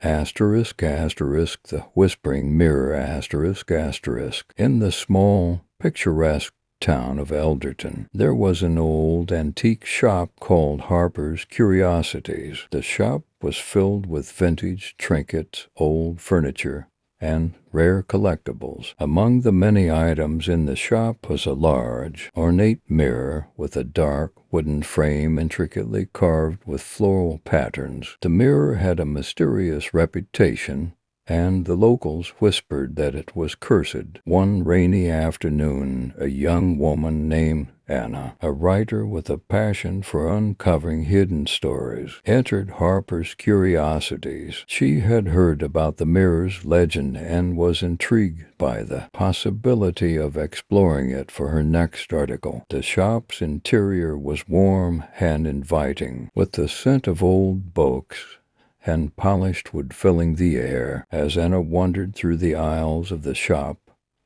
Asterisk, asterisk, the whispering mirror, asterisk, asterisk. In the small, picturesque town of Elderton, there was an old antique shop called Harper's Curiosities. The shop was filled with vintage trinkets, old furniture, and rare collectibles. Among the many items in the shop was a large, ornate mirror with a dark wooden frame intricately carved with floral patterns. The mirror had a mysterious reputation, and the locals whispered that it was cursed. One rainy afternoon, a young woman named Anna, a writer with a passion for uncovering hidden stories, entered Harper's Curiosities. She had heard about the mirror's legend and was intrigued by the possibility of exploring it for her next article. The shop's interior was warm and inviting, with the scent of old books and polished wood filling the air. As Anna wandered through the aisles of the shop,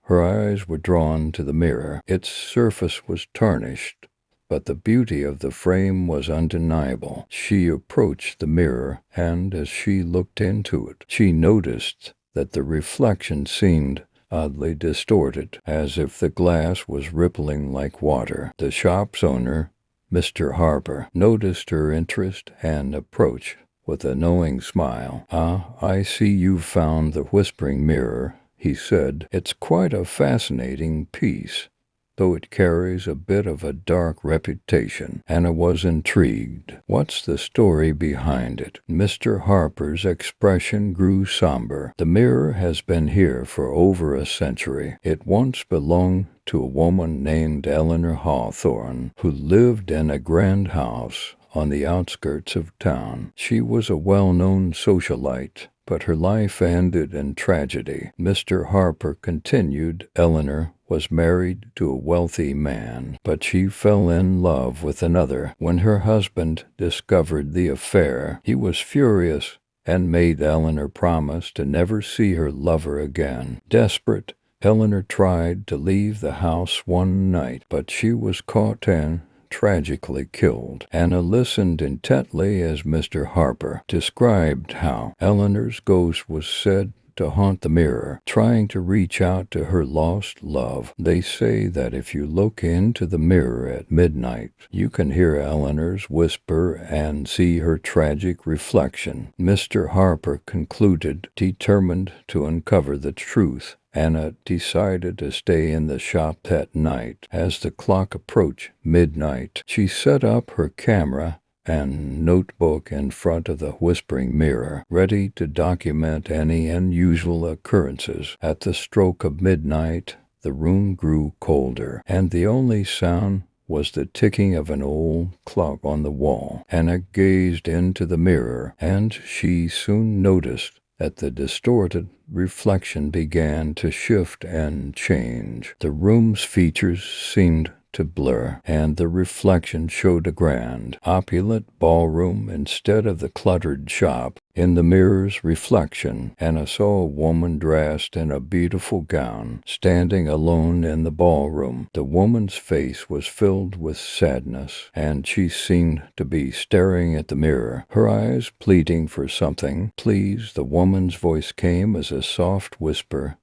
her eyes were drawn to the mirror. Its surface was tarnished, but the beauty of the frame was undeniable. She approached the mirror, and as she looked into it, she noticed that the reflection seemed oddly distorted, as if the glass was rippling like water. The shop's owner, Mr. Harper, noticed her interest and approached with a knowing smile. "Ah, I see you've found the whispering mirror," he said. "It's quite a fascinating piece, though it carries a bit of a dark reputation." Anna was intrigued. "What's the story behind it?" Mr. Harper's expression grew somber. "The mirror has been here for over a century. It once belonged to a woman named Eleanor Hawthorne, who lived in a grand house on the outskirts of town. She was a well-known socialite, but her life ended in tragedy." Mr. Harper continued. "Eleanor was married to a wealthy man, but she fell in love with another. When her husband discovered the affair, he was furious and made Eleanor promise to never see her lover again. Desperate, Eleanor tried to leave the house one night, but she was caught and tragically killed." Anna listened intently as Mr. Harper described how Eleanor's ghost was said to haunt the mirror, trying to reach out to her lost love. "They say that if you look into the mirror at midnight, you can hear Eleanor's whisper and see her tragic reflection," Mr. Harper concluded. Determined to uncover the truth, Anna decided to stay in the shop that night. As the clock approached midnight, she set up her camera and notebook in front of the whispering mirror, ready to document any unusual occurrences. At the stroke of midnight, the room grew colder, and the only sound was the ticking of an old clock on the wall. Anna gazed into the mirror, and she soon noticed that the distorted reflection began to shift and change. The room's features seemed to blur, and the reflection showed a grand, opulent ballroom instead of the cluttered shop. In the mirror's reflection, Anna saw a woman dressed in a beautiful gown, standing alone in the ballroom. The woman's face was filled with sadness, and she seemed to be staring at the mirror, her eyes pleading for something. "Please," the woman's voice came as a soft whisper.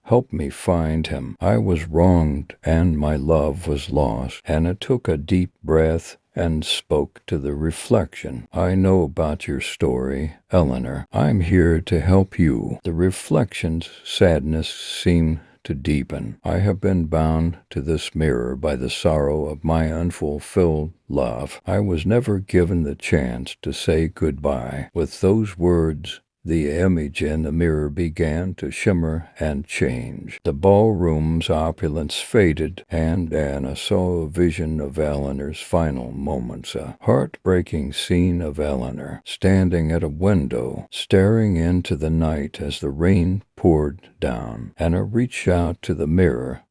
"Help me find him. I was wronged, and my love was lost." Anna took a deep breath and spoke to the reflection. "I know about your story, Eleanor. I'm here to help you." The reflection's sadness seemed to deepen. "I have been bound to this mirror by the sorrow of my unfulfilled love. I was never given the chance to say goodbye." With those words, the image in the mirror began to shimmer and change. The ballroom's opulence faded, and Anna saw a vision of Eleanor's final moments, a heartbreaking scene of Eleanor standing at a window, staring into the night as the rain poured down. Anna reached out to the mirror,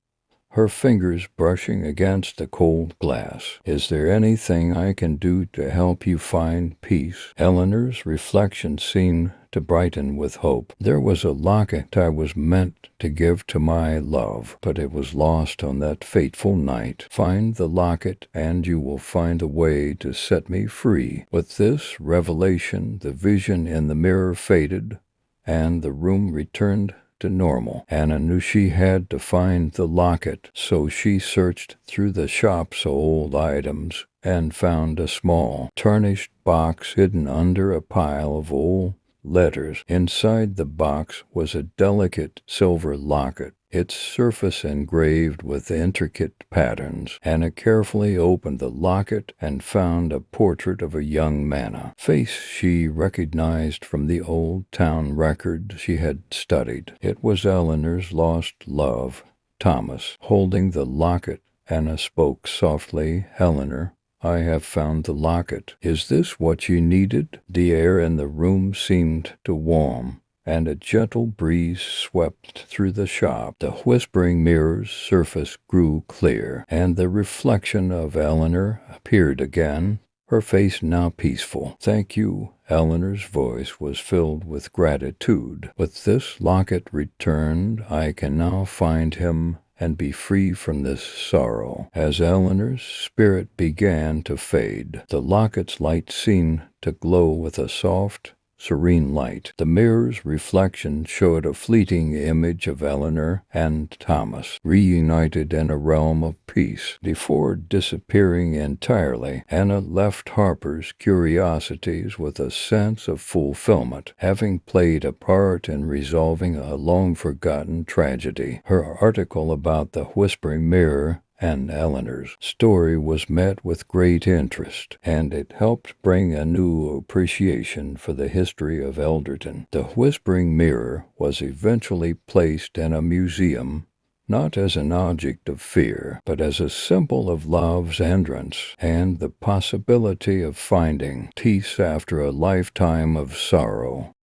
her fingers brushing against the cold glass. "Is there anything I can do to help you find peace?" Eleanor's reflection seemed to brighten with hope. "There was a locket I was meant to give to my love, but it was lost on that fateful night. Find the locket, and you will find a way to set me free." With this revelation, the vision in the mirror faded, and the room returned to normal. Anna knew she had to find the locket, so she searched through the shop's old items and found a small, tarnished box hidden under a pile of old letters. Inside the box was a delicate silver locket, its surface engraved with intricate patterns. Anna carefully opened the locket and found a portrait of a young man, face she recognized from the old town record she had studied. It was Eleanor's lost love, Thomas. Holding the locket, Anna spoke softly. "Eleanor, I have found the locket. Is this what you needed?" The air in the room seemed to warm, and a gentle breeze swept through the shop. The whispering mirror's surface grew clear, and the reflection of Eleanor appeared again, her face now peaceful. "Thank you." Eleanor's voice was filled with gratitude. "With this locket returned, I can now find him and be free from this sorrow." As Eleanor's spirit began to fade, the locket's light seemed to glow with a soft, serene light. The mirror's reflection showed a fleeting image of Eleanor and Thomas, reunited in a realm of peace. Before disappearing entirely, Anna left Harper's Curiosities with a sense of fulfillment, having played a part in resolving a long-forgotten tragedy. Her article about the Whispering Mirror and Eleanor's story was met with great interest, and it helped bring a new appreciation for the history of Elderton. The Whispering Mirror was eventually placed in a museum, not as an object of fear, but as a symbol of love's entrance and the possibility of finding peace after a lifetime of sorrow.